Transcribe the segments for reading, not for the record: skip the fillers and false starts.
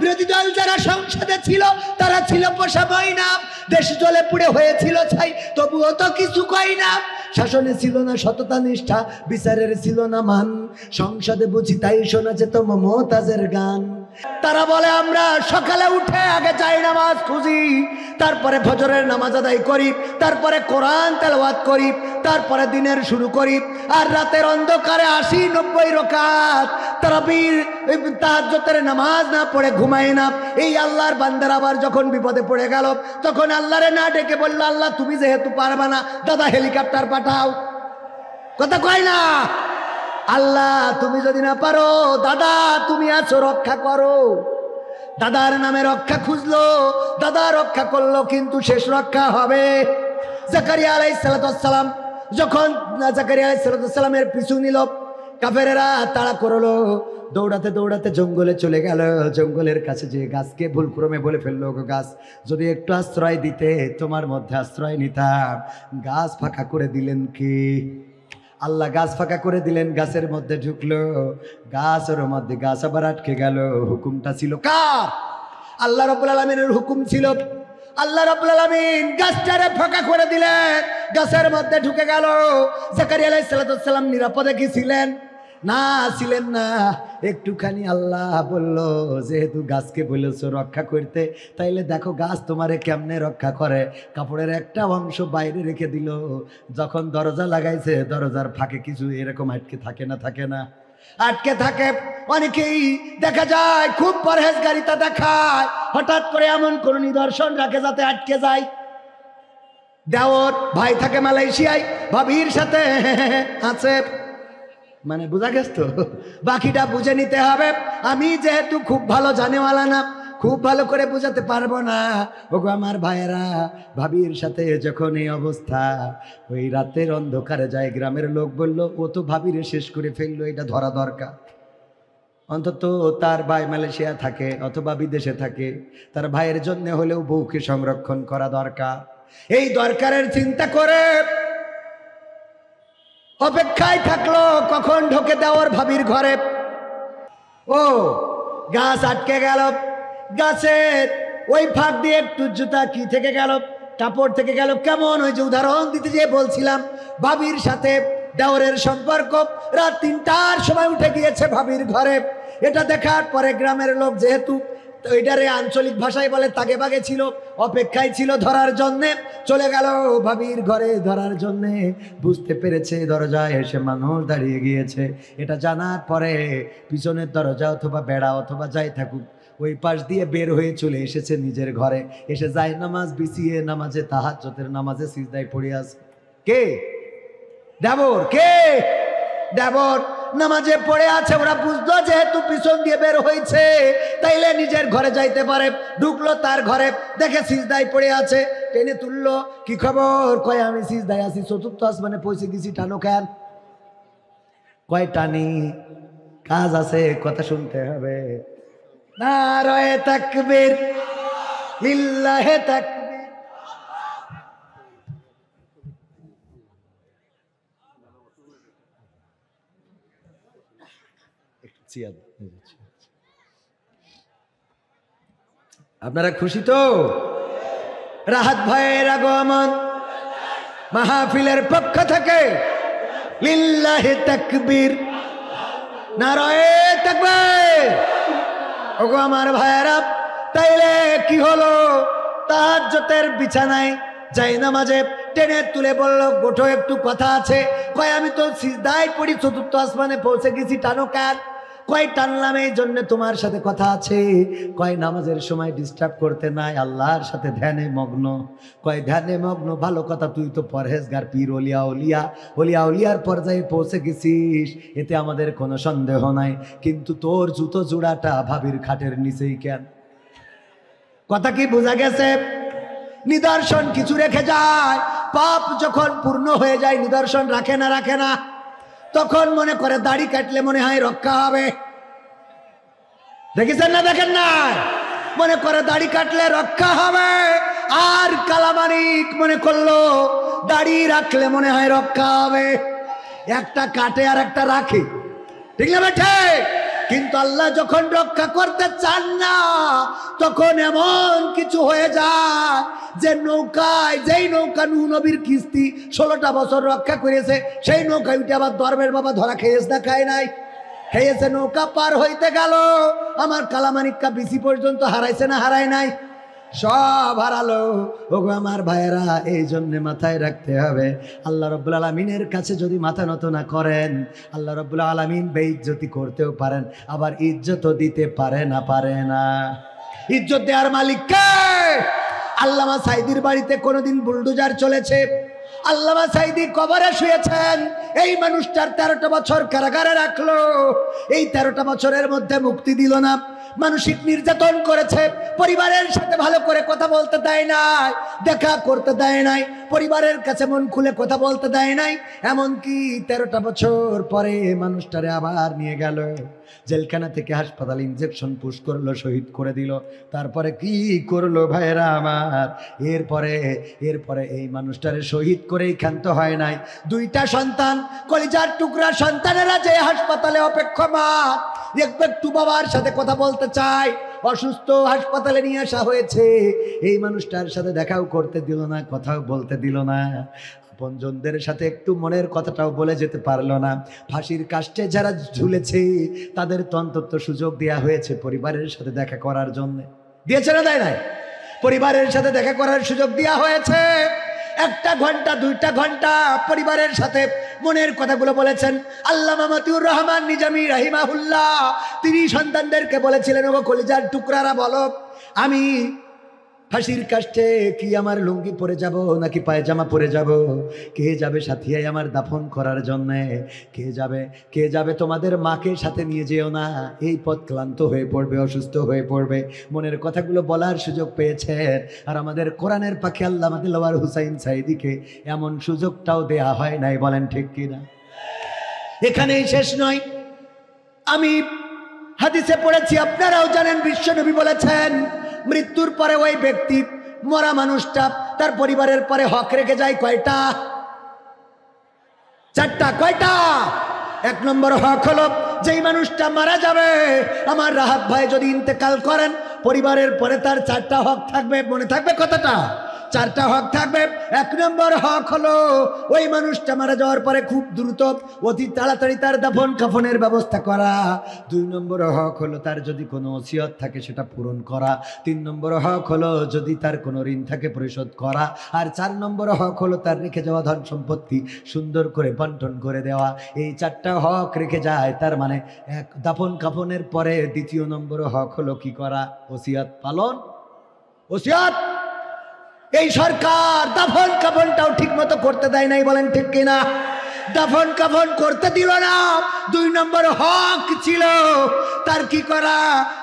বিরোধী দল যারা সংসদে ছিল তারা ছিল পোষা ময়না, দেশ জ্বলে পুড়ে হয়েছিল ছাই, তবুও তো কিছু কই না। শাসনে ছিল না সততা নিষ্ঠা, বিচারের ছিল না মান, সংসদে বুঝি তাই শোনা যেত মমতাজের গান। তারা বলে আমরা সকালে উঠে আগে যাই নামাজ খুঁজি, তারপরে ফজরের নামাজ আদায় করি, তারপরে কোরআন তেলাওয়াত করি, তারপরে দিনের শুরু করি, আর রাতের অন্ধকারে 80-90 রাকাত তারাবির তাহাজ্জুদের নামাজ না পড়ে ঘুমায় না। এই আল্লাহর বান্দারা আবার যখন বিপদে পড়ে গেল তখন আল্লাহরে না ডেকে বলল, আল্লাহ তুমি যেহেতু পারবা না, দাদা হেলিকপ্টার পাঠাও। কথা কয় না, আল্লাহ তুমি যদি না পারো, দাদা তুমি আছো, রক্ষা করো। দাদার নামে রক্ষা খুঁজলো, দাদা রক্ষা করলো, কিন্তু শেষ রক্ষা হবে। জাকারিয়া আলাইহিস সালাম যখন জাকারিয়া আলাইহিস সালামের পিছু নিল, কাফেরেরা তাড়া করলো, দৌড়াতে দৌড়াতে জঙ্গলে চলে গেল। জঙ্গলের কাছে যে গাছকে ভুলক্রমে বলে ফেললো, গাছ যদি একটু আশ্রয় দিতে তোমার মধ্যে আশ্রয় নিতাম। গাছ ফাঁকা করে দিলেন কি আল্লাহ, গাছ ফাঁকা করে দিলেন, গাছের মধ্যে ঢুকলো, গাছের মধ্যে গাছ আবার আটকে গেল। হুকুমটা ছিল কার? আল্লাহ রাব্বুল আলামিনের হুকুম ছিল। আল্লাহ রাব্বুল আলামিন গাছটারে ফাঁকা করে দিলেন, গাছের মধ্যে ঢুকে গেল। জাকারিয়া আলাইহিস সালাম নিরাপদে কি ছিলেন? না, ছিলেন না। একটুখানি আল্লাহ বলল, যেহেতু গাছকে বলেছো রক্ষা করতে, তাইলে দেখো গাছ তোমারে কেমনে রক্ষা করে। কাপড়ের একটা অংশ বাইরে রেখে দিল, যখন দরজা লাগাইছে দরজার ফাঁকে কিছু এরকম আটকে থাকে না, থাকে না, আটকে থাকে। অনেকেই দেখা যায় খুব পরহেজগারিতা দেখায়, হঠাৎ করে এমন কোন নিদর্শন রাখে যাতে আটকে যায়। দেওর ভাই থাকে মালয়েশিয়ায়, ভাবির সাথে আছে, মানে বোঝা গেছ তো, বাকিটা বুঝে নিতে হবে। আমি যেহেতু খুব ভালো জানেওয়ালা না, খুব ভালো করে বোঝাতে পারবো না। ওগো আমার ভাইয়েরা, ভাবির সাথে যখন এই অবস্থা, ওই রাতের অন্ধকারে যায়, গ্রামের লোক বলল ও তো ভাবিরে শেষ করে ফেললো, এটা ধরা দরকার। অন্তত তার ভাই মালয়েশিয়া থাকে অথবা বিদেশে থাকে, তার ভাইয়ের জন্য হলেও বউকে সংরক্ষণ করা দরকার। এই দরকারের চিন্তা করে অপেক্ষায় থাকলো কখন ঢোকে দেওয়ার ভাবির ঘরে। ও গাছ আটকে গেল, গাছের ওই ফাঁক দিয়ে একটু জুতা কি থেকে গেল, কাপড় থেকে গেল। কেমন? ওই যে উদাহরণ দিতে যে বলছিলাম, ভাবির সাথে দেওরের সম্পর্ক। রাত 3টার সময় উঠে গিয়েছে ভাবির ঘরে। এটা দেখার পরে গ্রামের লোক, যেহেতু এটারে আঞ্চলিক ভাষায় বলে তাগে বাগে ছিল, অপেক্ষায় ছিল ধরার জন্যে, চলে গেল ভাবির ঘরে ধরার জন্যে। বুঝতে পেরেছে দরজায় এসে মানুষ দাঁড়িয়ে গিয়েছে। এটা জানার পরে পিছনের দরজা অথবা বেড়া অথবা যাই থাকুক, ওই পাশ দিয়ে বের হয়ে চলে এসেছে নিজের ঘরে। এসে যায় নামাজ বিছিয়ে, নামাজে তাহাজ্জুদের নামাজে সিজদায় পড়ে আছে। কে? দেবর। কে? দেবর নামাজে পড়ে আছে। ওরা বুঝলো যেহেতু পিছন দিয়ে বের হয়েছে, তাইলে নিজের ঘরে যাইতে পারে। ঢুকলো তার ঘরে, দেখে সিজদায় পড়ে আছে, টেনে তুললো। কি খবর? কয় আমি সিজদায় আছি, 4র্থ আসমানে পৌঁছে গেছি। টানো কেন? কয় টানি, কাজ আছে, কথা শুনতে হবে। নারায়ে তাকবীর, লিল্লাহে তাকবীর। আপনারা খুশি তো? রাহাত ভাইয়ের আগমন মাহফিলের পক্ষ থেকে লিল্লাহি তাকবীর, নারায়ে তাকবীর। ওগো আমার ভাইয়েরা, তাইলে কি হলো? তাহাজ্জুদের বিছানায় যাই নামাজে টেনে তুলে বলল, গোঠো একটু কথা আছে। কয় আমি তো সিজদায় পড়ি, 4র্থ আসমানে পৌঁছে গেছি। টানো কেন? কয় টানলাম এই জন্য তোমার সাথে কথা আছে। কয় নামাজের সময় ডিস্টার্ব করতে নাই, আল্লাহর সাথে ধ্যানে মগ্ন। কয় ধ্যানে মগ্ন, ভালো কথা, তুই তো পরহেজগার, পীর ওলিয়া উলিয়া ওলিয়া উলিয়ার পর্যায়ে পৌঁছে গেছিস, এতে আমাদের কোনো সন্দেহ নাই। কিন্তু তোর জুতো জোড়াটা ভাবির খাটের নিচেই কেন? কথা কি বোঝা গেছে? নিদর্শন কিছু রেখে যায়, পাপ যখন পূর্ণ হয়ে যায় নিদর্শন রাখে না, রাখে না। তখন মনে করে দাড়ি কাটলে মনে হয় রক্ষা হবে। দেখেছেন না? দেখেন না? মনে করে দাড়ি কাটলে রক্ষা হবে। আর কালামানিক মনে করলো দাড়ি রাখলে মনে হয় রক্ষা হবে। একটা কাটে আর একটা রাখে, ঠিক না বেঠে? কিন্তু আল্লাহ যখন রক্ষা করতে চান না, তখন এমন কিছু হয়ে যায় যে নৌকায়, যেই নৌকা নূহ নবীর কিস্তি 16টা বছর রক্ষা করেছে, সেই নৌকায় উঠে আবার ধর্মের বাবা ধরা খেয়েছে না খায় নাই? খেয়েছে। নৌকা পার হইতে গেল, আমার কালামানিক্কা বিসি পর্যন্ত হারাইছে না হারায় নাই? সব হারালো। ওগো আমার ভাইয়েরা, এই জন্য মাথায় রাখতে হবে, আল্লাহ রাব্বুল আলামিনের কাছে যদি মাথা নত না করেন, আল্লাহ রাব্বুল আলামিন বেইজ্জতি করতেও পারেন, আবার ইজ্জতও দিতে পারে না। ইজ্জত দেওয়ার মালিক কে? আল্লামা সাইদির বাড়িতে কোনোদিন বুলডোজার চলেছে? আল্লামা সাইদি কবরে শুয়েছেন, এই মানুষটার 13টা বছর কারাগারে রাখলো। এই 13টা বছরের মধ্যে মুক্তি দিল না, মানসিক নির্যাতন করেছে, পরিবারের সাথে ভালো করে কথা বলতে দেয় নাই, দেখা করতে দেয় নাই, পরিবারের কাছে মন খুলে কথা বলতে দেয় নাই। এমনকি 13টা বছর পরে মানুষটারে আবার নিয়ে গেল জেলখানা থেকে হাসপাতাল, ইনজেকশন পুশ করলো, শহীদ করে দিল। তারপরে কি করলো ভাইরা আমার? এরপরে এই মানুষটারে শহীদ করেই ক্ষান্ত হয় নাই। 2টা সন্তান, কলিজার টুকরা সন্তানেরা যে হাসপাতালে অপেক্ষমান, একটু বাবার সাথে কথা বলতে চায়, অসুস্থ, হাসপাতালে নিয়ে আসা হয়েছে, এই মানুষটার সাথে দেখাও করতে দিল না, কথাও বলতে দিল না, আপনজনদের সাথে একটু মনের কথাটাও বলে যেতে পারলো না। ফাঁসির কাস্টে যারা ঝুলেছে তাদের তো অন্তত সুযোগ দেওয়া হয়েছে পরিবারের সাথে দেখা করার জন্য। দিয়েছে না দেয় নাই? পরিবারের সাথে দেখা করার সুযোগ দেওয়া হয়েছে। 1 ঘন্টা 2টা ঘন্টা পরিবারের সাথে মনের কথাগুলো বলেছেন। আল্লামা মতিউর রহমান নিজামী রাহিমাহুল্লাহ তিনি সন্তানদেরকে বলেছিলেন, ওগো কলিজার টুকরারা বলো, আমি ফাঁসির কাস্টে কি আমার লুঙ্গি পরে যাব নাকি পায়জামা পরে যাব? কে যাবে সাথে আমার দাফন করার জন্য? কে যাবে? তোমাদের মাকে সাথে নিয়ে যেও না, এই পথ ক্লান্ত হয়ে পড়বে, অসুস্থ হয়ে পড়বে। মনের কথাগুলো বলার সুযোগ পেয়েছেন। আর আমাদের কোরআনের পাখি আল্লামা দিলওয়ার হুসাইন সাইদিকে এমন সুযোগটাও দেয়া হয় নাই, বলেন ঠিক কিনা? এখানেই শেষ নয়, আমি হাদিসে পড়েছি, আপনারাও জানেন, বিশ্বনবী বলেছেন, মৃত্যুর পরে ওই ব্যক্তি, মরা মানুষটা তার পরিবারের পরে হক রেখে যায় কয়টা? 4টা। কয়টা? 1 নম্বর হক হলো, যেই মানুষটা মারা যাবে, আমার রাহাত ভাই যদি ইন্তেকাল করেন, পরিবারের পরে তার 4টা হক থাকবে। মনে থাকবে কতটা? 4টা হক থাকবে। 1 নম্বর হক হলো, ওই মানুষটা মারা যাওয়ার পরে খুব দ্রুত, অতি তাড়াতাড়ি তার দাফন কাফনের ব্যবস্থা করা। 2 নম্বর হক হলো, তার যদি কোনো ওসিয়ত থাকে সেটা পূরণ করা। 3 নম্বর হক হলো, যদি তার কোনো ঋণ থাকে পরিশোধ করা। আর 4 নম্বর হক হলো, তার রেখে যাওয়া ধন সম্পত্তি সুন্দর করে বন্টন করে দেওয়া। এই 4টা হক রেখে যায়, তার মানে দাফন কাফনের পরে 2য় নম্বর হক হলো কি করা? ওসিয়ত পালন। ওসিয়ত। এই সরকার দাফন কাফনটাও ঠিক মতো করতে দেয় নাই, বলেন ঠিক কিনা? দাফন কাফন করতে দিল না। 2 নম্বর হক ছিল তার কি করা?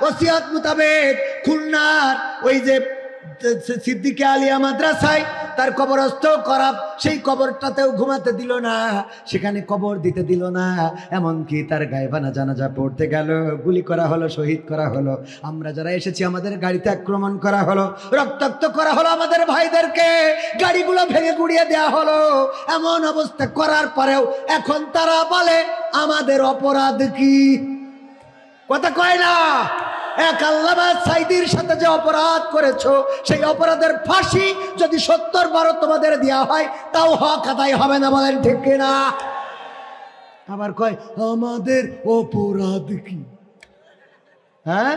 ওসিয়ত মোতাবেক খুলনার ওই যে সিদ্দিকে আলিয়া মাদ্রাসায় তার কবরস্থ করা, সেই কবরটাতেও ঘুমাতে দিল না, সেখানে কবর দিতে দিল না। এমনকি তার গায়েবানা জানাজা পড়তে গেল, গুলি করা হলো, শহীদ করা হলো। আমরা যারা এসেছি আমাদের গাড়িতে আক্রমণ করা হলো, রক্তাক্ত করা হলো আমাদের ভাইদেরকে, গাড়িগুলো ভেঙে গুড়িয়ে দেওয়া হলো। এমন অবস্থা করার পরেও এখন তারা বলে আমাদের অপরাধ কি? কথা কয় না। এক আল্লামা সাইদির সাথে যে অপরাধ করেছো, সেই অপরাধের ফাঁসি যদি 70 বার তোমাদের দেওয়া হয়, তাও হক আদায় হবে না, বলেন ঠিক কিনা? আবার কয় আমাদের অপরাধ কি? হ্যাঁ,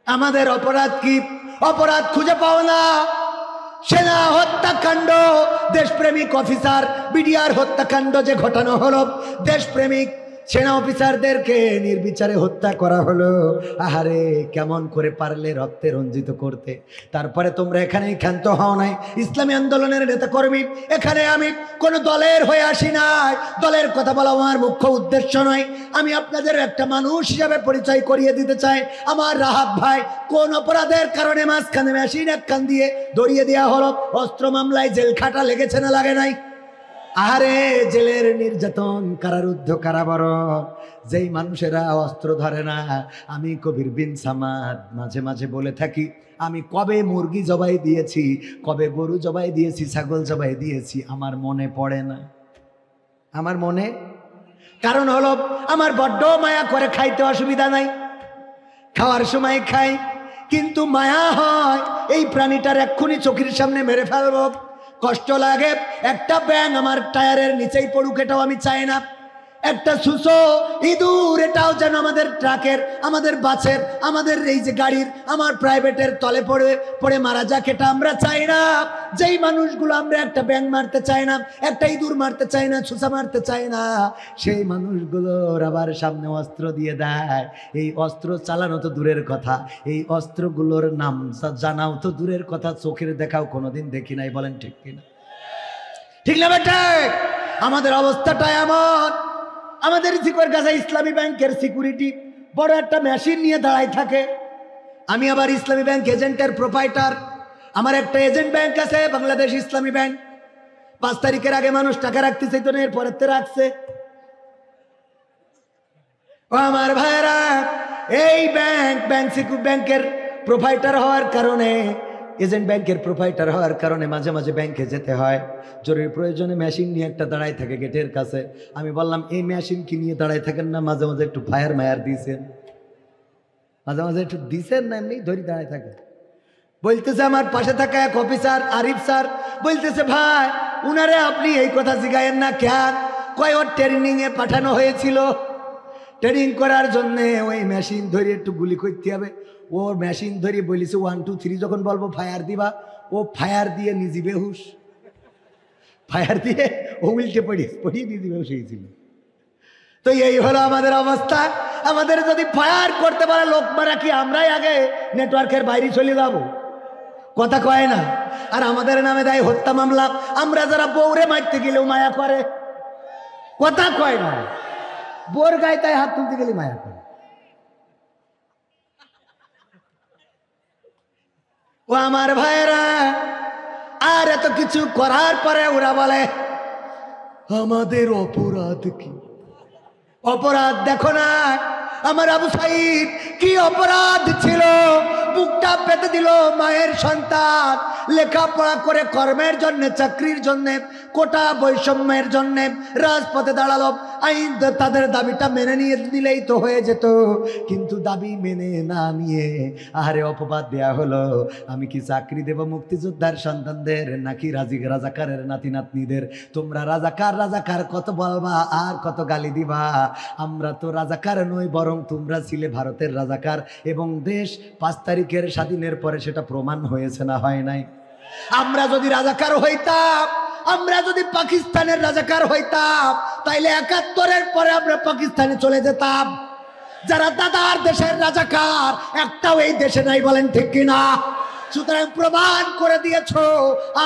আমাদের অপরাধ কি? অপরাধ খুঁজে পাও না। সেনা হত্যাকাণ্ড, দেশপ্রেমিক অফিসার বিডিআর হত্যাকাণ্ড যে ঘটানো হলো, দেশপ্রেমিক সেনা অফিসারদেরকে নির্বিচারে হত্যা করা হলো। আহারে, কেমন করে পারলে রক্তে রঞ্জিত করতে? তারপরে তোমরা এখানেই ক্ষান্ত হও নাই। ইসলামী আন্দোলনের নেতাকর্মী, এখানে আমি কোন দলের হয়ে আসি নাই, দলের কথা বলা আমার মুখ্য উদ্দেশ্য নয়। আমি আপনাদের একটা মানুষ হিসাবে পরিচয় করিয়ে দিতে চাই। আমার রাহাত ভাই কোন অপরাধের কারণে মাঝখানে মেশিন এক কান দিয়ে দড়িয়ে দেওয়া হলো? অস্ত্র মামলায় জেল খাটা লেগেছে না লাগে নাই? আহারে, জেলের নির্যাতন, কারারুদ্ধ, কারাবরণ, যেই মানুষেরা অস্ত্র ধরে না। আমি কবির বিন সামাদ মাঝে মাঝে বলে থাকি, আমি কবে মুরগি জবাই দিয়েছি, কবে গরু জবাই দিয়েছি, ছাগল জবাই দিয়েছি, আমার মনে পড়ে না। আমার মনে, কারণ হলো আমার বড্ড মায়া করে, খাইতে অসুবিধা নাই, খাওয়ার সময় খাই, কিন্তু মায়া হয় এই প্রাণীটার এক্ষুনি চোখের সামনে মেরে ফেলবো, কষ্ট লাগে। একটা ব্যাঙ আমার টায়ারের নিচেই পড়ুক, এটাও আমি চাই না। একটা সুসো ইঁদুর, এটাও যেন আমাদের ট্রাকের, আমাদের বাসের, আমাদের এই যে গাড়ির, আমার প্রাইভেটের তলে পড়ে পড়ে মারা যাক, এটা আমরা চাই না। যেই মানুষগুলো আমরা একটা ব্যাঙ মারতে চাই না, একটা ইঁদুর মারতে চাই না, সুসা মারতে চাই না, সেই মানুষগুলোর আবার সামনে অস্ত্র দিয়ে দেয়। এই অস্ত্র চালানো তো দূরের কথা, এই অস্ত্রগুলোর নাম জানাও তো দূরের কথা, চোখের দেখাও কোনোদিন দেখি নাই। বলেন ঠিক কিনা? ঠিক না বেটা? আমাদের অবস্থাটা এমন। আমাদের জিকোর কাছে ইসলামী ব্যাংকের সিকিউরিটি বড় একটা মেশিন নিয়ে দাঁড়ায় থাকে। আমি আবার ইসলামী ব্যাংক এজেন্টের প্রোপাইটার। আমার একটা এজেন্ট ব্যাংক আছে, বাংলাদেশ ইসলামী ব্যাংক। 5 তারিখের আগে মানুষ টাকা রাখতে চাইতো না, এরপরে রাখছে। ও আমার ভাইরা, এই ব্যাংকের প্রোপাইটার হওয়ার কারণে, এজেন্ট ব্যাংকের প্রোপাইটার হওয়ার কারণে মাঝে মাঝে ব্যাংকে যেতে হয়। জরুরি প্রয়োজনে মেশিন নিয়ে একটা দাঁড়ায় থাকে গেটের কাছে। আমি বললাম, এই মেশিন কি নিয়ে দাঁড়ায় থাকেন না, মাঝে মাঝে একটু ফায়ার মায়ার দিয়েছেন, মাঝে মাঝে একটু দিছেন না, এমনি ধরে দাঁড়ায় থাকে। বলতেছে আমার পাশে থাকা এক অফিসার আরিফ স্যার বলতেছে, ভাই উনারে আপনি এই কথা জিগায়েন না কেন? কয় ওর ট্রেনিং এ পাঠানো হয়েছিল, ট্রেনিং করার জন্যে ওই মেশিন ধরে একটু গুলি করতে হবে। ও মেশিন ধরে বলিছে 1 2 3 যখন বলবো ফায়ার দিবা, ও ফায়ার দিয়ে নিজে বেহুশ, ফায়ার দিয়ে ও উল্টে পড়িয়ে নিজে বেহুশ হয়েছিল। তো এই হলো আমাদের অবস্থা। আমাদের যদি ফায়ার করতে পারে লোক মারা, কি আমরাই আগে নেটওয়ার্কের বাইরে চলে যাব? কথা কয় না। আর আমাদের নামে দেয় হত্যা মামলা। আমরা যারা বউরে মারতে গেলেও মায়া করে, কথা কয় না। বোর গায়ে তাই হাত তুলতে গেলে মায়া করে। ও আমার ভাইরা, আর এত কিছু করার পরে ওরা বলে আমাদের অপরাধ কি? অপরাধ দেখো না, আমার আবু সাইদ কি অপরাধ ছিল? বুকটা পেতে দিল মায়ের সন্তান, লেখাপড়া করে কর্মের জন্য, চাকরির জন্য, কোটা বৈষম্যের জন্য রাজপথে দাঁড়ালো। আইন তাদের দাবিটা মেনে নিয়ে দিলেই তো হয়ে যেত, কিন্তু দাবি মেনে না নিয়ে আহারে অপবাদ দেয়া হলো। আমি কি চাকরি দেব মুক্তিযোদ্ধার সন্তানদের, নাকি রাজাকারের নাতি নাতনিদের? তোমরা রাজাকার রাজাকার কত বলবা আর কত গালি দিবা? আমরা তো রাজাকার নই, বরং তোমরা ছিলে ভারতের রাজাকার। এবং দেশ 5 তারিখের স্বাধীনের পরে সেটা প্রমাণ হয়েছে না হয় নাই? আমরা যদি রাজাকার হইতাম, আমরা যদি পাকিস্তানের রাজাকার হইতাম, তাইলে 71-এর পরে আমরা পাকিস্তানে চলে যেতাম। যারা দাদার দেশের রাজাকার একটাও এই দেশে নাই। বলেন ঠিক কিনা? সুতরাং প্রমাণ করে দিয়েছ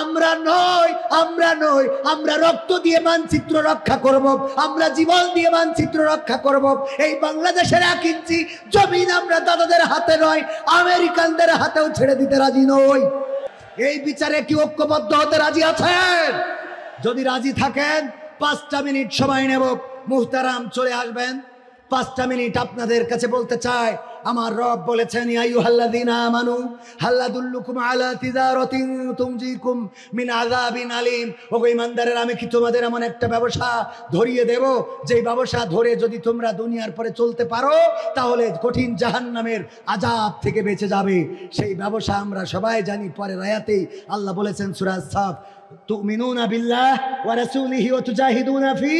আমরা নই, আমরা নই। আমরা রক্ত দিয়ে মানচিত্র রক্ষা করব, আমরা জীবন দিয়ে মানচিত্র রক্ষা করব। এই বাংলাদেশের 1 ইঞ্চি জমিন আমরা দাদাদের হাতে নয়, আমেরিকানদের হাতেও ছেড়ে দিতে রাজি নই। এই বিচারে কি ঐক্যবদ্ধ হতে রাজি আছেন? যদি রাজি থাকেন 5টা মিনিট সময় নেব। মুহতারাম চলে আসবেন। 5টা মিনিট আপনাদের কাছে বলতে চাই, আমার রব বলেছেন ইয়া আইয়ুহাল্লাযীনা আমানু হাল আদুল্লুকুম আলা তিজারাতিন তুনজিকুম মিন আযাবিন আলীম। ওগো ঈমানদারেরা, আমি কি তোমাদের এমন একটা ব্যবসা ধরিয়ে দেব, যেই ব্যবসা ধরে যদি তোমরা দুনিয়ার পরে চলতে পারো, তাহলে কঠিন জাহান্নামের আযাব থেকে বেঁচে যাবে। সেই ব্যবসা আমরা সবাই জানি। পরের আয়াতেই আল্লাহ বলেছেন সূরা সাফ, তুমিনুনা বিল্লাহ ওয়া রাসূলিহি ওয়া তুজাহিদুনা ফি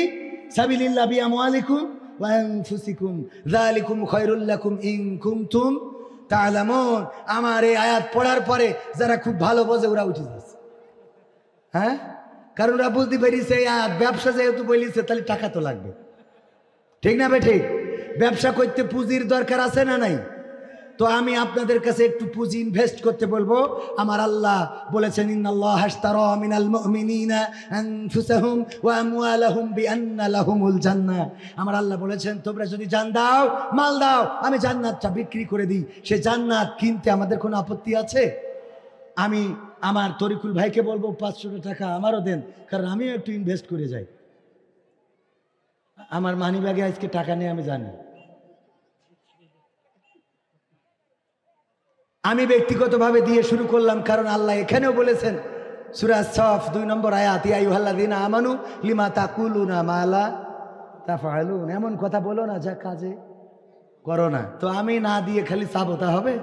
সাবিলিল্লাহি বিআমওয়ালিকুম ওয়া আনফুসিকুম যালিকুম খায়রুল লাকুম ইন কুনতুম তা'লামুন। আমার এই আয়াত পড়ার পরে যারা খুব ভালো বোঝে ওরা উঠে যাচ্ছে। হ্যাঁ, কারণ ওরা বুঝতে পেরেছে ব্যবসা যেহেতু বলিছে, তাহলে টাকা তো লাগবে। ঠিক না বেঠিক? ব্যবসা করতে পুঁজির দরকার আছে না নাই? তো আমি আপনাদের কাছে একটু পুঁজি ইনভেস্ট করতে বলবো। আমার আল্লাহ বলেছেন ইন্নাল্লাহ আশতারা মিনাল মুমিনিনা আনফুসাহুম ওয়া আমওয়ালাহুম বিআন্না লাহুমুল জান্নাহ। আমার আল্লাহ বলেছেন তোমরা যদি জান দাও, মাল দাও, আমি জান্নাতটা বিক্রি করে দিই। সে জান্নাত কিনতে আমাদের কোনো আপত্তি আছে? আমি আমার তরিকুল ভাইকে বলবো 500 টাকা আমারও দেন, কারণ আমিও একটু ইনভেস্ট করে যাই। আমার মানিব্যাগে আজকে টাকা নেই, আমি জানি। আমি ব্যক্তিগতভাবে দিয়ে শুরু করলাম, কারণ আল্লাহ এখানেও বলেছেন সূরা সাফ 2 নম্বর আয়াত, ইয়া আইয়ুহাল্লাযীনা আমানু লিমা তাকুলুনা মা লা তাফআলুন। এমন কথা বলো না যা কাজে করো না। তো আমি না দিয়ে খালি চাবো তা হবে?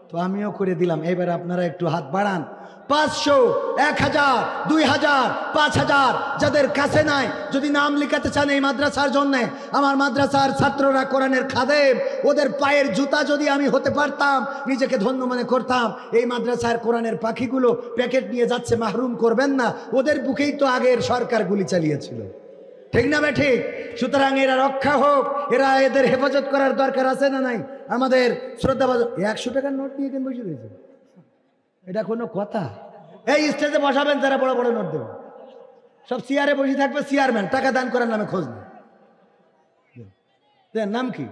তো আমিও করে দিলাম। এবার আপনারা একটু হাত বাড়ান। 500, 1000, 2000, 5000 যাদের কাছে নাই, যদি নাম লিখাতে চান এই মাদ্রাসার জন্য, আমার মাদ্রাসার ছাত্ররা কোরআনের খাদেম, ওদের পায়ের জুতা যদি আমি হতে পারতাম নিজেকে ধন্য মনে করতাম। এই মাদ্রাসার কোরআনের পাখিগুলো প্যাকেট নিয়ে যাচ্ছে, মাহরুম করবেন না, ওদের বুকেই তো আগের সরকার গুলি চালিয়েছিল, ঠিক না ঠিক? সুতরাং এরা রক্ষা হোক, এদের হেফাজত করার দরকার আছে না নাই? আমাদের শ্রদ্ধাবাদ 100 টাকার নোট নিয়ে কেন বসে রয়েছে? এটা কোনো কথা? এই স্টেজে বসাবেন যারা বড় বড় নোট দেবে, সব চেয়ারে বসে থাকবে চেয়ারম্যান, টাকা দান করার নামে খোঁজ নেই। নাম কি?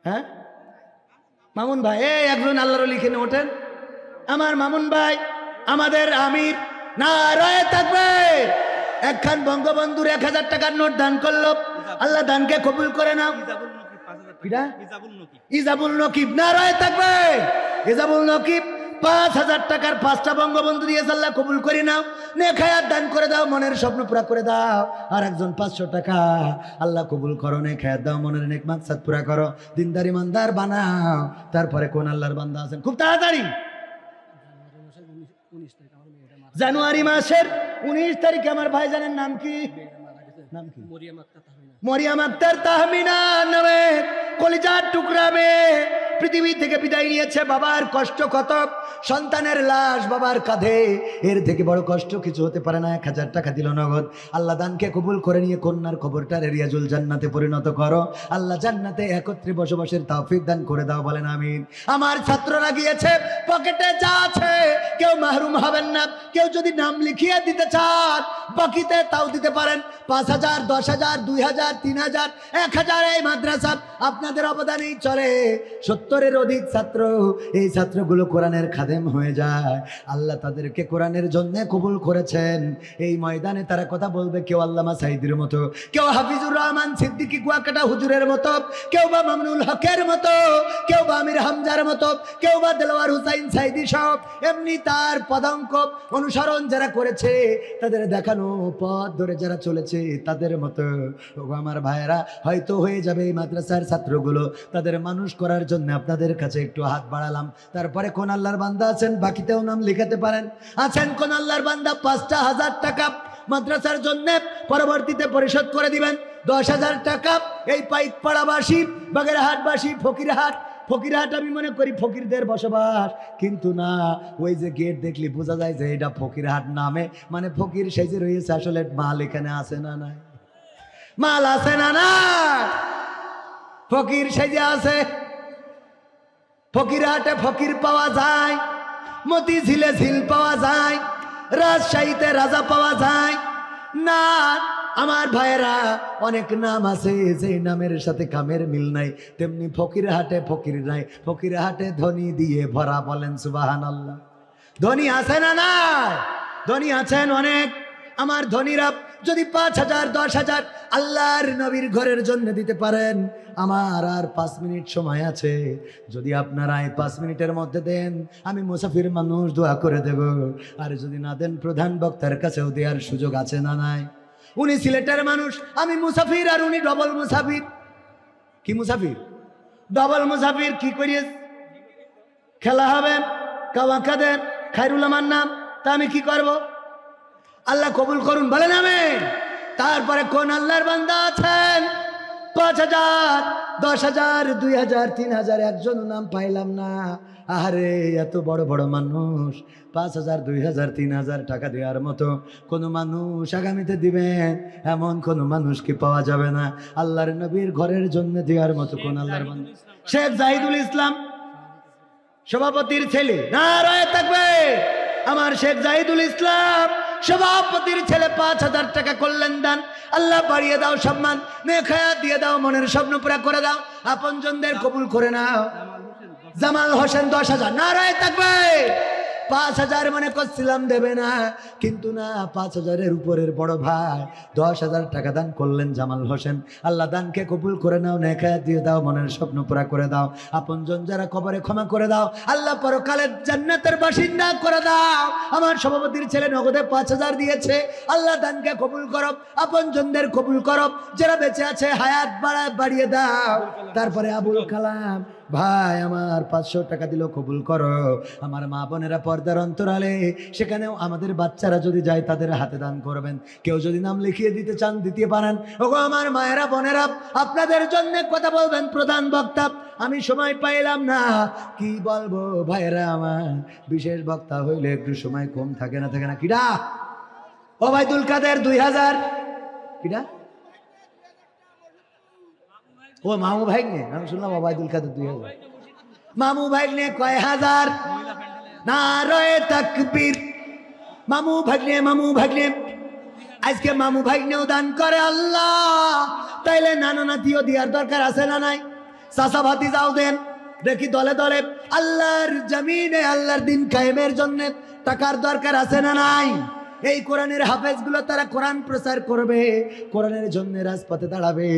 হ্যাঁ, মামুন ভাই। এই একজন আল্লাহর লিখে ওঠেন, আমার মামুন ভাই, আমাদের আমির। নারায়ে তাকবীর। একখান বঙ্গবন্ধুর 1000 টাকার নোট দান করলো, আল্লাহ দানকে কবুল করে নাও। ইজাবুল নকিব, নারায়ে তাকবীর। ইজাবুল নকিব 5000 টাকার 5টা বঙ্গবন্ধু দিয়েছে, আল্লাহ কবুল করে নাও, নেক হায়াত দান করে দাও, মনের স্বপ্ন পুরা করে দাও। আর একজন 500 টাকা, আল্লাহ কবুল করো, নেক হায়াত দাও, মনের নেক মাকসাদ পুরা করো, দিনদার ইমানদার বানাও। তারপরে কোন আল্লাহর বান্দা আছেন খুব তাড়াতাড়ি? জানুয়ারি মাসের 19 তারিখে আমার ভাইজানের নাম কি? মরিয়াম আক্তার তাহমিনা নামে কলিজার টুকরা মেয়ে পৃথিবী থেকে বিদায় নিয়েছে। বাবার কষ্ট কত, সন্তানের লাশ বাবার কাঁধে, এর থেকে বড় কষ্ট কিছু হতে পারে না। 1000 টাকা দিল নগদ, আল্লাহ দানকে কবুল করে নিয়ে কন্যার খবরটার রিয়াজুল জান্নাতে পরিণত করো। আল্লাহ জান্নাতে একত্রে বসবাসের তৌফিক দান করে দাও, বলেন আমিন। আমার ছাত্ররা গিয়েছে, পকেটে যা আছে কেউ মাহরুম হবেন না। কেউ যদি নাম লিখিয়ে দিতে চান বাকিতে তাও দিতে পারেন, 5000, 10000, 2000, 3000, 1000 এই মাদ্রাসা আপনাদের অবদানেই চলে। 70-এর অধিক ছাত্র, এই ছাত্রগুলো কোরআনের খাদেম হয়ে যায়। আল্লাহ তাদেরকে কোরআনের জন্য কবুল করেছেন। এই ময়দানে তারা কথা বলবে, কেউ আল্লামা সাইদির মতো, কেউ হাফিজুর রহমান সিদ্দিকী কুয়াকাটা হুজুরের মতো, কেউ বা মামুনুল হকের মতো, কেউ বা আমির হামজার মতো, কেউ বা দেলোয়ার হুসাইন সাইদি সব। এমনি তার পদাঙ্ক অনুসরণ যারা করেছে, তাদের দেখানো পথ ধরে যারা চলেছে, তাদের মতো আমার ভাইয়েরা হয়তো হয়ে যাবে এই মাদ্রাসার ছাত্রগুলো। তাদের মানুষ করার জন্য আপনাদের কাছে একটু হাত বাড়ালাম। তারপরে কোন আল্লাহর বান্দা আছেন বাকিতেও নাম লিখাতে পারেন? আছেন কোন আল্লাহর বান্দা 5000 টাকা মাদ্রাসার জন্য পরবর্তীতে পরিশোধ করে দিবেন? 10000 টাকা এই পাইকপাড়াবাসী, বাগেরহাটবাসী, ফকিরহাট আমি মনে করি ফকিরদের বসবাস, কিন্তু না, ওই যে গেট দেখলি বোঝা যায় যে এটা ফকিরহাট নামে, মানে ফকির সেজে রয়েছে, আসলে মাল এখানে আছে না নাই? মাল আছে না না? ফকির সেজে আছে। ফকিরহাটে ফকির পাওয়া যায়, মতিঝিলে ঝিল পাওয়া যায়, রাজশাহীতে রাজা পাওয়া যায় না। আমার ভাইয়েরা অনেক নাম আছে, যে নামের সাথে কামের মিল নাই, তেমনি ফকিরহাটে ফকির নাই, ফকিরহাটে ধনী দিয়ে ভরা, বলেন সুবহানাল্লাহ। ধনী আছে না না? ধনী আছেন অনেক। আমার ধনীরা যদি 5000, 10000 আল্লাহর নবীর ঘরের জন্য দিতে পারেন, আমার আর 5 মিনিট সময় আছে, যদি আপনারা এই 5 মিনিটের মধ্যে দেন, আমি মুসাফির মানুষ দোয়া করে দেব। আর যদি না দেন, প্রধান বক্তার কাছেও দেওয়ার সুযোগ আছে না নাই? উনি সিলেটের মানুষ, আমি মুসাফির, আর উনি ডবল মুসাফির। কি মুসাফির? ডবল মুসাফির। কি করিয়ে খেলা হবে? কাওয়াকাদের খায়রুল আমার নাম, তা আমি কি করব? আল্লাহ কবুল করুন, বলেন আমিন। তারপরে কোন আল্লাহর বান্দা আছেন 5000, 10000, 2000, 3000? একজন নাম পাইলাম না। আরে এত বড় বড় মানুষ, 5000, 2000, 3000 টাকা দেওয়ার মতো কোনো মানুষ আগামীতে দিবেন, এমন কোনো মানুষ কি পাওয়া যাবে না? আল্লাহর নবীর ঘরের জন্য দেওয়ার মতো কোন আল্লাহর বান্দা? শেখ জাহিদুল ইসলাম সভাপতির ছেলে, নারায়ে তাকবীর। আমার শেখ জাহিদুল ইসলাম সভাপতির ছেলে 5000 টাকা করলেন দান। আল্লাহ বাড়িয়ে দাও সম্মান, নেক হায়াত দিয়ে দাও, মনের স্বপ্ন পুরা করে দাও, আপনজনদের কবুল করে নাও। জামাল হোসেন 10000, নারায়ে তাকবীর। 5000 মনে করছিলাম দেবে না, কিন্তু না, 5000-এর উপরের বড় ভাই 10000 টাকা দান করলেন জামাল হোসেন। আল্লাহ দানকে কবুল করে নাও, নেক হায়াত দিয়ে দাও, মনের স্বপ্ন পুরা করে দাও, আপনজন যারা কবরে ক্ষমা করে দাও, আল্লাহ পরকালের জান্নাতের বাসিন্দা করে দাও। আমার সভাপতির ছেলে নগদে 5000 দিয়েছে, আল্লাহ দানকে কবুল করো, আপনজনদের কবুল করো, যারা বেঁচে আছে হায়াত বাড়িয়ে দাও। তারপরে আবুল কালাম ভাই আমার 500 টাকা দিল, কবুল করো। আমার মা বোনেরা পর্দার অন্তরালে, সেখানেও আমাদের বাচ্চারা যদি যায় তাদের হাতে দান করবেন। কেউ যদি নাম লিখিয়ে দিতে চান দিতে পারেন। ওগো আমার মায়েরা বোনেরা, আপনাদের জন্য কথা বলবেন প্রধান বক্তা। আমি সময় পাইলাম না, কি বলবো ভাইরা আমার, বিশেষ বক্তা হইলে একটু সময় কম থাকে না কিডা? ওবায়দুল কাদের 2000, কিডা? ও মামু ভাগ্নে, আমি শুনলাম ওবায়দুল কাদের 2000। মামু ভাগ্নে কয় হাজার, নারায়ে তাকবীর। মামু ভাগ্নে আজকে মামু ভাগ্নেও দান করে আল্লাহ, তাইলে নানা নাতিও দিয়ার দরকার আছে না নাই? চাচা ভাতিজাও দেন, দেখি দলে দলে আল্লাহর জমিনে আল্লাহর দিন কায়েমের জন্য টাকার দরকার আছে না নাই? এই কোরআনের হাফেজগুলো তারা কোরআন প্রচার করবে, কোরআনের জন্য রাজপথে দাঁড়াবে,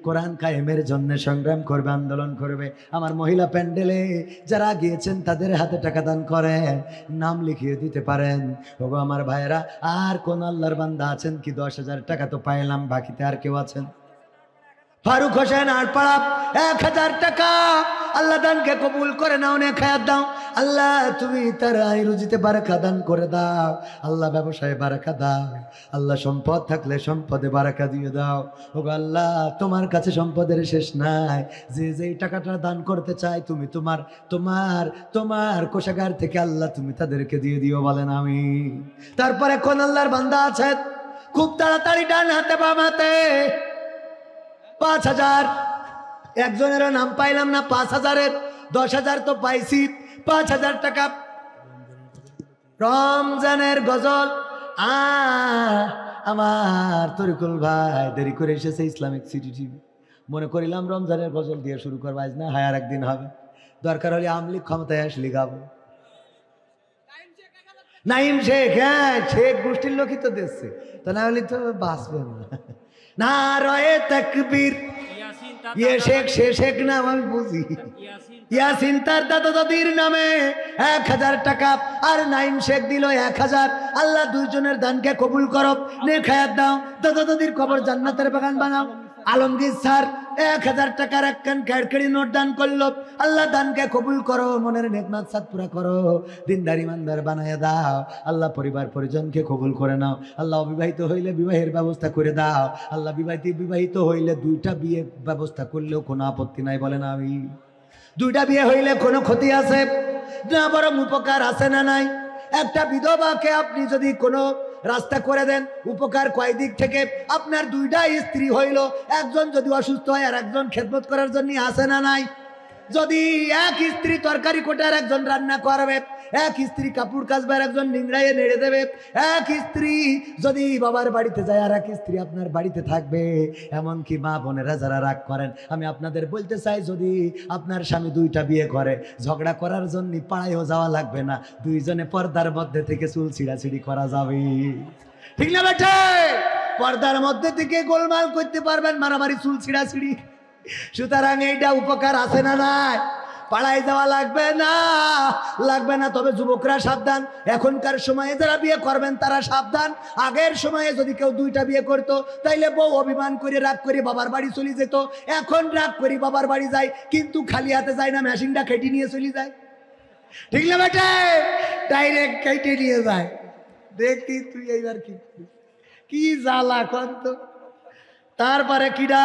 কোরআন কায়েমের জন্য সংগ্রাম করবে, আন্দোলন করবে। আমার মহিলা প্যান্ডেলে যারা গিয়েছেন তাদের হাতে টাকা দান করেন, নাম লিখিয়ে দিতে পারেন। ওগো আমার ভাইয়েরা, আর কোন আল্লাহর বান্দা আছেন কি? 10,000 টাকা তো পাইলাম, বাকিতে আর কেউ আছেন? ফারুক হোসেন আটপাড়া 1000 টাকা। আল্লাহ দানকে কবুল করে নাও, নে খায়াত দাও। আল্লাহ তুমি তার আয় রুজিতে বারাকা দান করে দাও। আল্লাহ ব্যবসায় বারাকা দাও। আল্লাহ সম্পদ থাকলে সম্পদে বারাকা দিয়ে দাও। ওগো আল্লাহ, তোমার কাছে সম্পদের শেষ নাই। যে যেই টাকাটা দান করতে চায় তুমি তোমার তোমার তোমার কোষাগার থেকে আল্লাহ তুমি তাদেরকে দিয়ে দিও, বলেন আমি। তারপরে কোন আল্লাহর বান্দা আছেন খুব তাড়াতাড়ি ডান হাতে বাম হাতে 5000, একজনেরও নাম পাইলাম না। 5000-এর 10,000 তো পাইছি, 5000 টাকা। রমজানের গজল আমার তরিকুল ভাই দেরি করে এসেছে ইসলামিক সিটি টিভি। মনে করিলাম রমজানের গজল দিয়ে শুরু করবো, আজ না হয় আর একদিন হবে। দরকার হলে আমলিক ক্ষমতায় আসলি গাবো। নাইম শেখ, হ্যাঁ শেখ গোষ্ঠীর লোকই তো দেখছে, তা না হলে তো বাঁচবে না। নারায়ে তাকবীর। ইয়ে শেখ সে শেখ নাম আমি বুঝি। ইয়াসিন তার দাদা দাদির নামে 1000 টাকা, আর নাইম শেখ দিল 1000। আল্লাহ দুইজনের দানকে কবুল করো, নে খায়াত দাও। দাদা দাদির কবর জান্নাতের বাগান বানাও। আলমগীর স্যার 1000 টাকার একখান ক্যাড়কেড়ি নোট দান করলো। আল্লাহ দানকে কবুল করো, মনের নেকমাত সাত পুরা করো, দিনদার ইমানদার বানায় দাও। আল্লাহ পরিবার পরিজনকে কবুল করে নাও। আল্লাহ অবিবাহিত হইলে বিবাহের ব্যবস্থা করে দাও। আল্লাহ বিবাহিত হইলে 2টা বিয়ে ব্যবস্থা করলেও কোনো আপত্তি নাই, বলেন আমি। 2টা বিয়ে হইলে কোনো ক্ষতি আছে না, বরং উপকার আছে না নাই? একটা বিধবাকে আপনি যদি কোনো রাস্তা করে দেন, উপকার কয় দিক থেকে? আপনার 2টা স্ত্রী হইল, একজন যদি অসুস্থ হয় আর একজন খেদমত করার জন্য আসে না নাই? যদি এক স্ত্রী তরকারি কোটার একজন রান্না করবে, এক স্ত্রী কাপড় কাচবে আর একজন নিংড়াইয়ে নেড়ে দেবে, এক স্ত্রী যদি বাবার বাড়িতে যায় আর এক স্ত্রী আপনার বাড়িতে থাকবে। এমনকি মা বোনেরা যারা রাগ করেন, আমি আপনাদের বলতে চাই, যদি আপনার স্বামী 2টা বিয়ে করে, ঝগড়া করার জন্য পাড়ায়ও যাওয়া লাগবে না, দুইজনে পর্দার মধ্যে থেকে চুল ছিঁড়াছিড়ি করা যাবে, ঠিক না বেটা? পর্দার মধ্যে থেকে গোলমাল করতে পারবেন, মারামারি চুল ছিঁড়াছিড়ি। সুতরাং এইটা উপকার আছে না নাই? পাড়ায় যাওয়া লাগবে না। তবে যুবকরা সাবধান, এখনকার সময়ে যারা বিয়ে করবেন তারা সাবধান। আগের সময়ে যদি কেউ 2টা বিয়ে করতো, তাইলে বউ অভিমান করে রাগ করে বাবার বাড়ি চলে যেত। এখন রাগ করে বাবার বাড়ি যায়, কিন্তু খালি হাতে যায় না, মেশিনটা কেটে নিয়ে চলে যায়, ঠিক না বেটা? ডাইরেক্ট কেটে নিয়ে যায়। দেখি তুই এইবার কি জ্বালা কর তো। তারপরে কিডা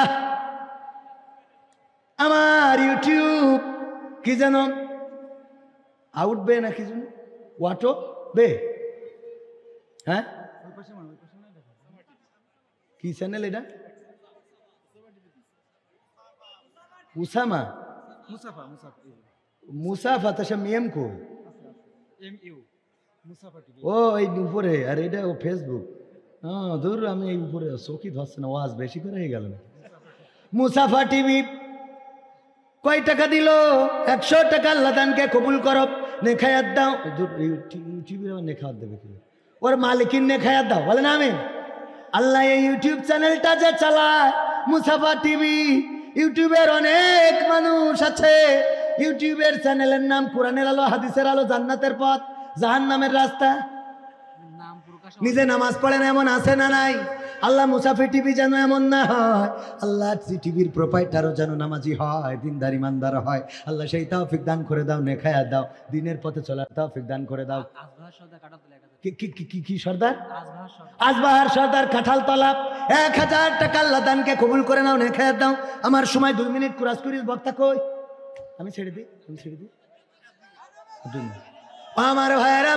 আমার ইউটিউব কি যেন আউট বে না কি যেন ওয়াটো বে, হ্যাঁ কি চ্যানেল এটা? উসামা মুসাফা তাসা মিএম কো ও এই উপরে, আর এটা ও ফেসবুক। হ্যাঁ ধর, আমি এই উপরে চোখই ধরছে না, ওয়াজ বেশি করে হয়ে গেল না। মুসাফা টিভি কয় টাকা দিল? 100 টাকা। আল্লাহ দানকে কবুল করো, নেখায়াত দাও। ইউটিউবের আমার নেখায়াত দেবে কি? ওর মালিকিন নেখায়াত দাও, বলে না আমি। আল্লাহ এই ইউটিউব চ্যানেলটা যে চালায় মুসাফা টিভি, ইউটিউবের অনেক মানুষ আছে। ইউটিউবের চ্যানেলের নাম কোরআনের আলো, হাদিসের আলো, জান্নাতের পথ, জাহান্নামের রাস্তা। নিজে নামাজ পড়ে না এমন আছে না নাই? আল্লাহ মুসাফির টিভি যেন এমন না হয়, আল্লাহ টিভির প্রোপাইটারও যেন নামাজি হয়, দিনদার ইমানদার হয়। আল্লাহ সেই তৌফিক দান করে দাও, নেখায়া দাও, দিনের পথে চলার তৌফিক দান করে দাও। কি সর্দার? আজবাহার সর্দার কাঁঠালতলা, 1000 টাকা আল্লাহ দানকে কবুল করে নাও, নেখায়া দাও। আমার সময় 2 মিনিট কুরাস করিস, বক্তা কই? আমি ছেড়ে দিই। আমার ভাইয়েরা,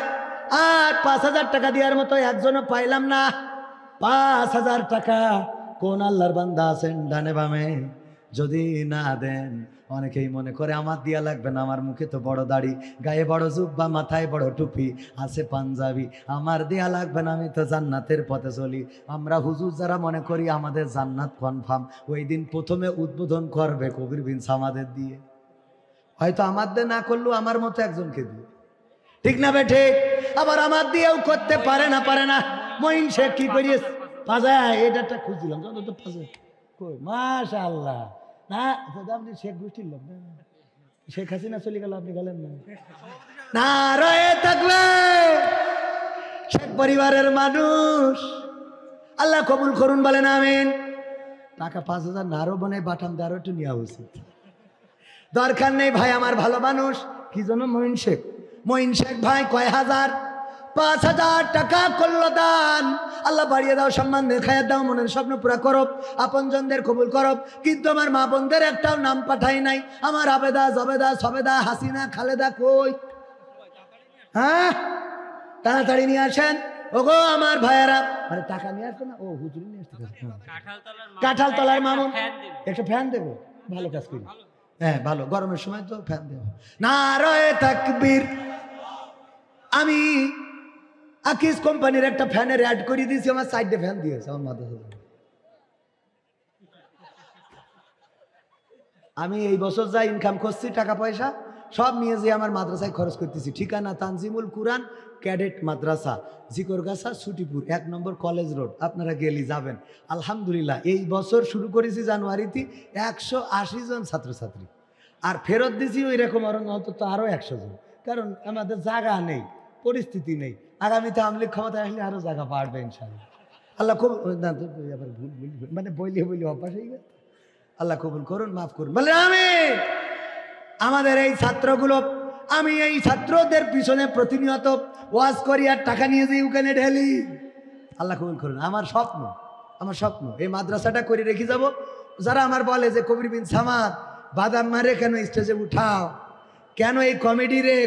আর 5000 টাকা দেওয়ার মতো একজনও পাইলাম না। 5000 টাকা কোন আল্লাহর বান্দা আছেন ডানে বামে? যদি না দেন, অনেকেই মনে করে আমার দিয়া লাগবে না, আমার মুখে তো বড় দাড়ি, গায়ে বড় জুব্বা, মাথায় বড় টুপি, আছে পাঞ্জাবি, আমার দেয়া লাগবে না, আমি তো জান্নাতের পথে চলি। আমরা হুজুর যারা মনে করি আমাদের জান্নাত কনফার্ম, ওই দিন প্রথমে উদ্বোধন করবে কবির বিন সামাদের দিয়ে, হয়তো আমাদের না করলেও আমার মতো একজনকে দিয়ে, ঠিক না বে ঠিক? আবার আমার দিয়েও করতে পারে না। মঈন শেখ কি করিস পাজায়, এটা খুঁজছিলাম যত তো পাজায় কই, মাশাআল্লাহ। না আপনি শেখ গোষ্ঠীর লোক না, শেখ হাসিনা চলে গেল, আপনি গেলেন না। না রয়ে থাকবে শেখ পরিবারের মানুষ, আল্লাহ কবুল করুন, বলেন আমিন। টাকা 5000 না, আরো বনে বাটাম দিয়ে আরো একটু নেওয়া উচিত, দরকার নেই ভাই, আমার ভালো মানুষ। কি জন্য? মঈন শেখ ভাই কয় হাজার, 5000 টাকা করলো দান। আল্লাহ বাড়িয়ে দাও, সম্মান দেখায় দাও, মনের স্বপ্ন পুরা করো, আপনজনদের কবুল করো। কিন্তু আমার মা বোনদের একটাও নাম পাঠাই নাই। আমার আবেদা, জবেদা, সবেদা, হাসিনা, খালেদা কই? হ্যাঁ, তাড়াতাড়ি নিয়ে আসেন ওগো আমার ভাইয়েরা। আরে টাকা নিয়ে আসবে না? ও হুজুর নিয়ে আসতে, কাঁঠালতলার মামুন একটা ফ্যান দেবো, ভালো কাজ করি। হ্যাঁ ভালো, গরমের সময় তো ফ্যান দেবো। নারায়ে তাকবীর। আমি আকিস কোম্পানির একটা ফ্যানের অ্যাড করে দিয়েছি, আমার সাইডে ফ্যান দিয়েছে আমার মাদ্রাসা। আমি এই বছর যা ইনকাম করছি টাকা পয়সা সব নিয়ে যেয়ে আমার মাদ্রাসায় খরচ করতেছি। ঠিকানা তানজিমুল কুরআন ক্যাডেট মাদ্রাসা, জিকরগাছা, সুটিপুর, 1 নম্বর কলেজ রোড। আপনারা গেলি যাবেন। আলহামদুলিল্লাহ এই বছর শুরু করেছি জানুয়ারিতে 180 জন ছাত্রছাত্রী, আর ফেরত দিছি ওই রকম অন্তত আরও 100 জন, কারণ আমাদের জায়গা নেই, পরিস্থিতি নেই। আগামীতে আওয়ামী লীগ ক্ষমতায় আসলে আরও জায়গা বাড়বে ইনশাআল্লাহ। আল্লাহ খুব মানে বইলে অভ্যাস হয়ে গেছে। আল্লাহ কবুল করুন, মাফ করুন, বলে আমিন। আমাদের এই ছাত্রগুলো, আমি এই ছাত্রদের পিছনে প্রতিনিয়ত ওয়াজ করি আর টাকা নিয়ে যাই ওখানে ঢেলি। আল্লাহ কবুল করুন। আমার স্বপ্ন এই মাদ্রাসাটা করে রেখে যাব। যারা আমার বলে যে কবির বিন সামাদ বাদাম মারে কেন স্টেজে উঠাও, কেন এই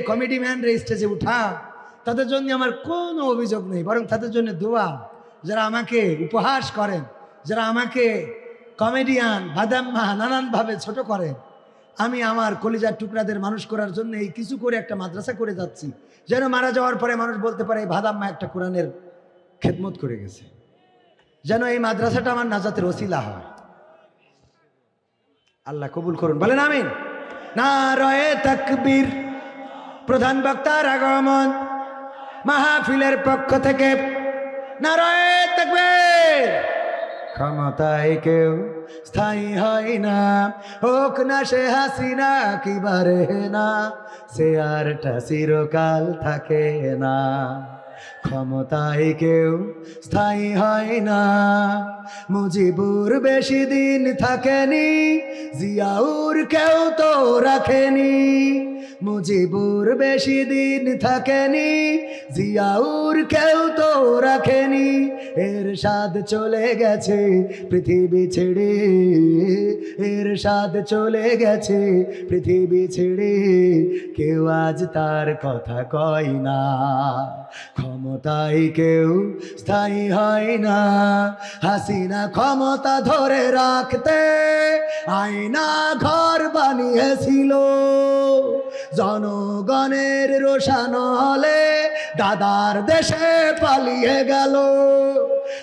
কমেডি ম্যান রে স্টেজে উঠাও, তাদের জন্য আমার কোনো অভিযোগ নেই, বরং তাদের জন্য দোয়া। যারা আমাকে উপহাস করেন, যারা আমাকে কমেডিয়ান, বাদাম্মা নানানভাবে ছোট করেন, আমি আমার কলিজার টুকরাদের মানুষ করার জন্য এই কিছু করে একটা মাদ্রাসা করে যাচ্ছি, যেন মারা যাওয়ার পরে মানুষ বলতে পারে ভাদাম্মা একটা কোরআনের খেদমত করে গেছে, যেন এই মাদ্রাসাটা আমার নাজাতের ওসিলা হয়। আল্লাহ কবুল করুন, বলেন আমিন। নারায়ে তাকবীর। প্রধান বক্তার আগমন, মাহফিলের পক্ষ থেকে নারায়ে তাকবীর। ক্ষমতায় কেউ স্থায়ী হয় না, হোক না সে হাসিনা কি বারে না, সে আরটা চিরকাল থাকে না। ক্ষমতায় কেউ স্থায়ী হয় না, মুজিবুর বেশি দিন থাকেনি, জিয়াউর কেউ তো রাখেনি। মুজিবুর বেশি দিন থাকেনি, জিয়াউর কেউ তো রাখেনি। এরশাদ চলে গেছে পৃথিবী ছেড়ে, এরশাদ চলে গেছে পৃথিবী ছেড়ে, কেউ আজ তার কথা কয় না। ক্ষমতায় কেউ স্থায়ী হয় না, হাসিনা ক্ষমতা ধরে রাখতে আয়না ঘর বানিয়েছিল, জনগণের রোশান হলে দাদার দেশে পালিয়ে গেল।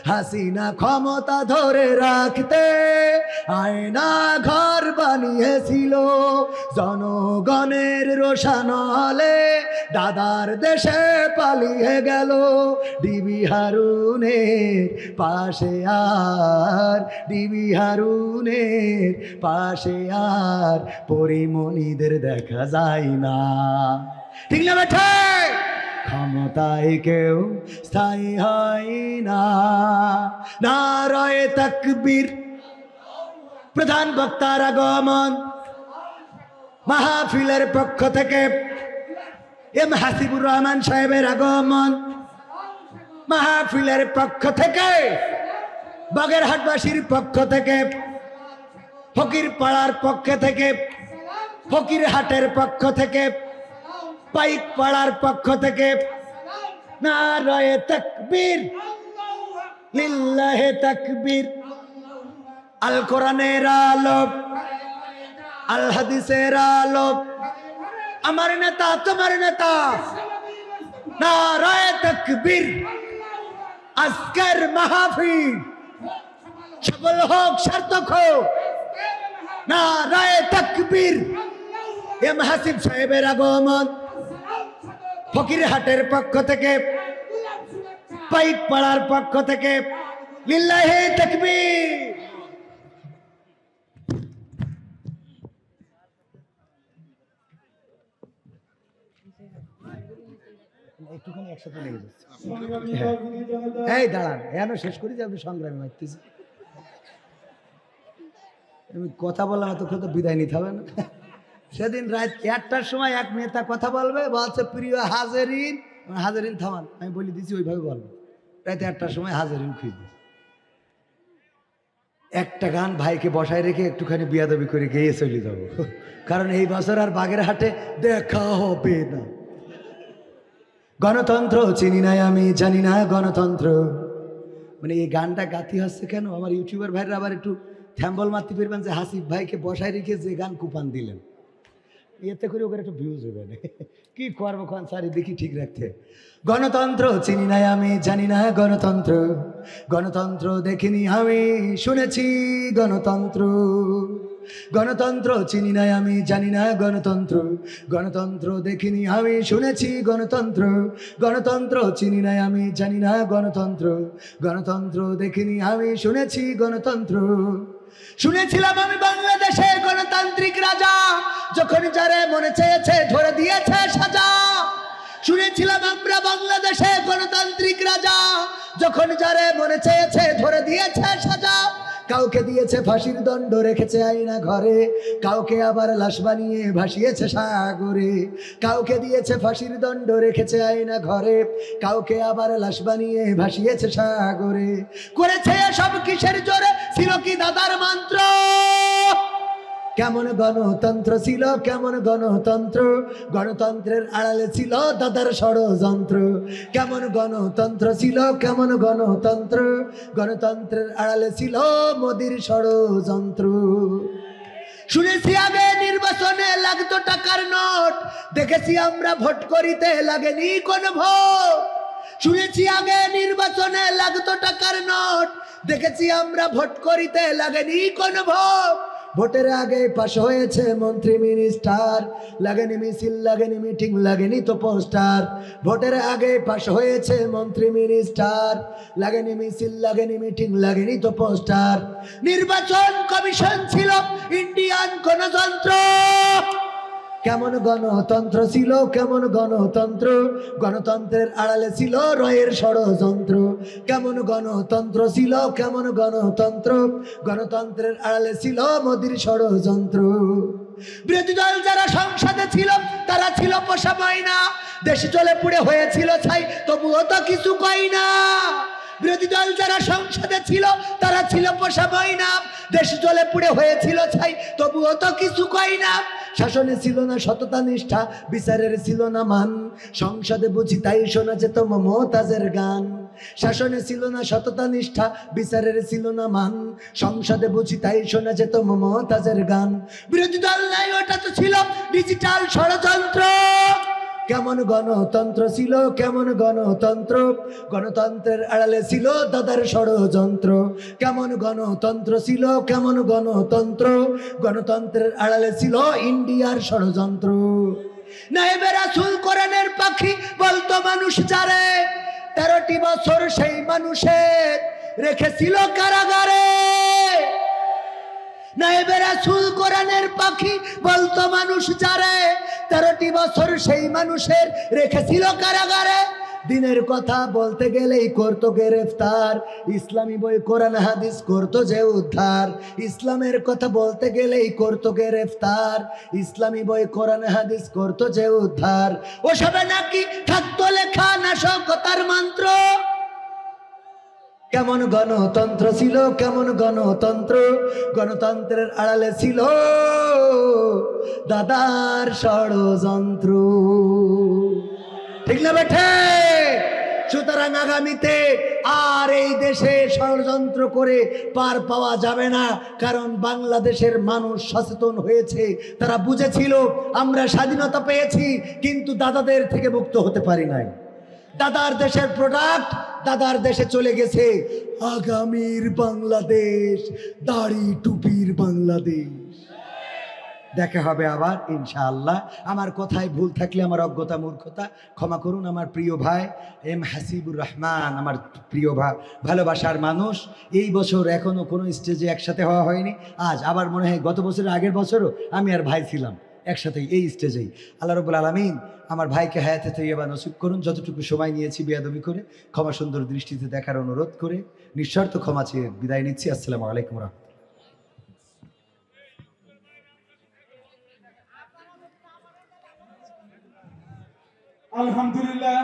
হাসিনা ক্ষমতা ধরে রাখতে আয়না ঘর বানিয়েছিল, জনগণের রোশান হলে দাদার দেশে পালিয়ে গেল। ডিবি হারুনের পাশে আর, ডিবি হারুনের পাশে আর পরিমণিদের দেখা যায় না, ঠিক না বেঠে? ক্ষমতায় কেউ স্থায়ী হয় না। নারায়ে তাকবীর। প্রধান বক্তার আগমন। মাহফিলের পক্ষ থেকে এম হাসিবুর রহমান সাহেবের আগমন। মাহফিলের পক্ষ থেকে, বাগেরহাটবাসীর পক্ষ থেকে, ফকির পাড়ার পক্ষ থেকে, ফকির হাটের পক্ষ থেকে, পাইক পাড়ার পক্ষ থেকে নারায়ে তাকবীর, লিল্লাহে তাকবীর। আল কোরআনের আলো, আল হাদিসের আলো, আমার নেতা তোমার নেতা, নারায়ে তাকবীর। আজকের মাহফিল সফল হোক, সার্থক হোক, নারায়ে তাকবীর। এম হাসিব সাহেবের আগমন। ফকিরহাটের পক্ষ থেকে, পাইক পাড়ার পক্ষ থেকে লিল্লাহে তাকবীর। একটুখানি একসাথে লেগে যাচ্ছে। এই দাঁড়ান, এখানে শেষ করি যে আপনি সংগ্রামী মারতেছি। আমি কথা বললাম, এতক্ষণ তো বিদায় নিতে হবে না। সেদিন রাত 1টার সময় এক নেতা কথা বলবে, বলছে প্রিয় হাজেরিন, হাজেরিন থামান, আমি বলে দিচ্ছি ওইভাবে বলবো। রাত 1টার সময় হাজেরিন খুঁজবে। একটা গান ভাইকে বসায় রেখে একটুখানি বিয়াদবি করে গেয়ে চলে যাবো, কারণ এই বছর আর বাগেরহাটে দেখা হবে না। গণতন্ত্র চিনি নাই আমি, জানি না গণতন্ত্র। মানে এই গানটা গাতি হচ্ছে কেন? আমার ইউটিউবার ভাইরা আবার একটু থ্যাম্বল মারতে পারবেন যে হাসিফ ভাইকে বসায় রেখে যে গান কুপান দিলেন, এতে করে ওখানে একটু ভিউজ হবে না। কি করবো খান সারি দেখি ঠিক রাখতে। গণতন্ত্র চিনি নাই আমি, জানি না গণতন্ত্র। গণতন্ত্র দেখিনি আমি, শুনেছি গণতন্ত্র। গণতন্ত্র চিনি নাই আমি, জানি না গণতন্ত্র। গণতন্ত্র দেখিনি আমি, শুনেছি গণতন্ত্র। গণতন্ত্র চিনি নাই আমি, জানি না গণতন্ত্র। গণতন্ত্র দেখিনি আমি, শুনেছি গণতন্ত্র। শুনেছিলাম আমি বাংলাদেশে গণতান্ত্রিক রাজা, যখন যারে মনে চেয়েছে ধরে দিয়েছে সাজা। শুনেছিলাম আমরা বাংলাদেশে গণতান্ত্রিক রাজা, যখন যারে মনে চেয়েছে ধরে দিয়েছে সাজা। কাউকে দিয়েছে ফাঁসির দণ্ড, রেখেছে আয়না ঘরে, কাউকে আবার লাশ বানিয়ে ভাসিয়েছে সাগরে। কাউকে দিয়েছে ফাঁসির দণ্ড, রেখেছে আয়না ঘরে, কাউকে আবার লাশ বানিয়ে ভাসিয়েছে সাগরে। করেছে সব কিসের জোরে? ছিল কি দাদার মন্ত্র? কেমন গণতন্ত্র ছিল, কেমন গণতন্ত্র? গণতন্ত্রের আড়ালে ছিল দাদার ষড়যন্ত্র। কেমন গণতন্ত্র ছিল, কেমন গণতন্ত্র? গণতন্ত্রের আড়ালে ছিল মোদির ষড়যন্ত্র। শুনেছি আগে নির্বাচনে লাগতো টাকার নোট, দেখেছি আমরা ভোট করিতে লাগেনি কোন ভোট। শুনেছি আগে নির্বাচনে লাগতো টাকার নোট, দেখেছি আমরা ভোট করিতে লাগেনি কোন ভোট। ভোটের আগে পাশ হয়েছে মন্ত্রী মিনিস্টার, লাগেনি মিছিল, লাগেনি মিটিং, লাগেনি তো পোস্টার। ভোটের আগে পাশ হয়েছে মন্ত্রী মিনিস্টার, লাগেনি মিছিল, লাগেনি মিটিং, লাগেনি তো পোস্টার। নির্বাচন কমিশন ছিল ইন্ডিয়ান গণতন্ত্র। কেমন গণতন্ত্র ছিল, কেমন গণতন্ত্র? গণতন্ত্রের আড়ালে ছিল রয়ের ষড়যন্ত্র। কেমন গণতন্ত্র ছিল, কেমন গণতন্ত্র? গণতন্ত্রের আড়ালে ছিল মোদির ষড়যন্ত্র। বিরোধী দল যারা সংসদে ছিল তারা ছিল পোষা ময়না, দেশ চলে পুড়ে হয়েছিল ছাই, তবুও তো কিছু কই না। বিরোধী দল যারা সংসদে ছিল তারা ছিল পোষা ময়না, দেশ চলে পুড়ে হয়েছিল ছাই, তবুও তো কিছু কই না। শাসনে ছিল না সততা নিষ্ঠা, বিচারের ছিল না মান, সংসদে বুঝি তাই শোনা যেত মমতাজের গান। শাসনে ছিল না সততা নিষ্ঠা, বিচারের ছিল না মান, সংসদে বুঝি তাই শোনা যেত মমতাজের গান। বিরোধী দল নাই, ওটা তো ছিল ডিজিটাল ষড়যন্ত্র। কেমন গণতন্ত্র ছিল, কেমন গণতন্ত্র? গণতন্ত্রের আড়ালে ছিল দাদার ষড়যন্ত্র। কেমন গণতন্ত্র ছিল, কেমন গণতন্ত্র? গণতন্ত্রের আড়ালে ছিল ইন্ডিয়ার ষড়যন্ত্র। নায়েবে রাসূল কোরআনের পাখি বলতো মানুষ যারে, 13টি বছর সেই মানুষের রেখেছিল কারাগারে। নায়েবে রাসূল কোরআনের পাখি বলতো মানুষ যারে, 13টি বছর সেই মানুষের রেখেছিল কারাগারে। দিনের কথা বলতে গেলেই করতো গ্রেফতার, ইসলামী বই কোরআন হাদিস করতো যে উদ্ধার। ইসলামের কথা বলতে গেলেই করতো গ্রেফতার, ইসলামী বই কোরআন হাদিস করতো যে উদ্ধার। ওসবে নাকি থাকতো লেখা নাশকতার মন্ত্র। কেমন গণতন্ত্র ছিল, কেমন গণতন্ত্র, গণতন্ত্রের আড়ালে ছিল দাদার ষড়যন্ত্র। ঠিক না বেঠে? সুতরাং আগামীতে আর এই দেশে ষড়যন্ত্র করে পার পাওয়া যাবে না, কারণ বাংলাদেশের মানুষ সচেতন হয়েছে। তারা বুঝেছিল আমরা স্বাধীনতা পেয়েছি কিন্তু দাদাদের থেকে মুক্ত হতে পারি নাই। দাদার দেশের প্রোডাক্ট দাদার দেশে চলে গেছে। আগামীর বাংলাদেশ দাড়ি টুপির বাংলাদেশ। দেখা হবে আবার ইনশাআল্লাহ। আমার কথায় ভুল থাকলে আমার অজ্ঞতা মূর্খতা ক্ষমা করুন। আমার প্রিয় ভাই এম হাসিবুর রহমান, আমার প্রিয় ভালোবাসার মানুষ। এই বছর এখনো কোনো স্টেজে একসাথে হওয়া হয়নি। আজ আবার মনে হয় গত বছরের আগের বছরও আমি আর ভাই ছিলাম একসাথেই এই স্টেজেই। আল্লাহ রাব্বুল আলামিন আমার ভাইকে হায়াতে তৈয়বা নসিব করুন। যতটুকু সময় নিয়েছি বেয়াদবি করে ক্ষমা সুন্দর দৃষ্টিতে দেখার অনুরোধ করে নিঃশর্ত ক্ষমা চেয়ে বিদায় নিচ্ছি। আসসালামু আলাইকুম রাহমাতুল্লাহ। আলহামদুলিল্লাহ।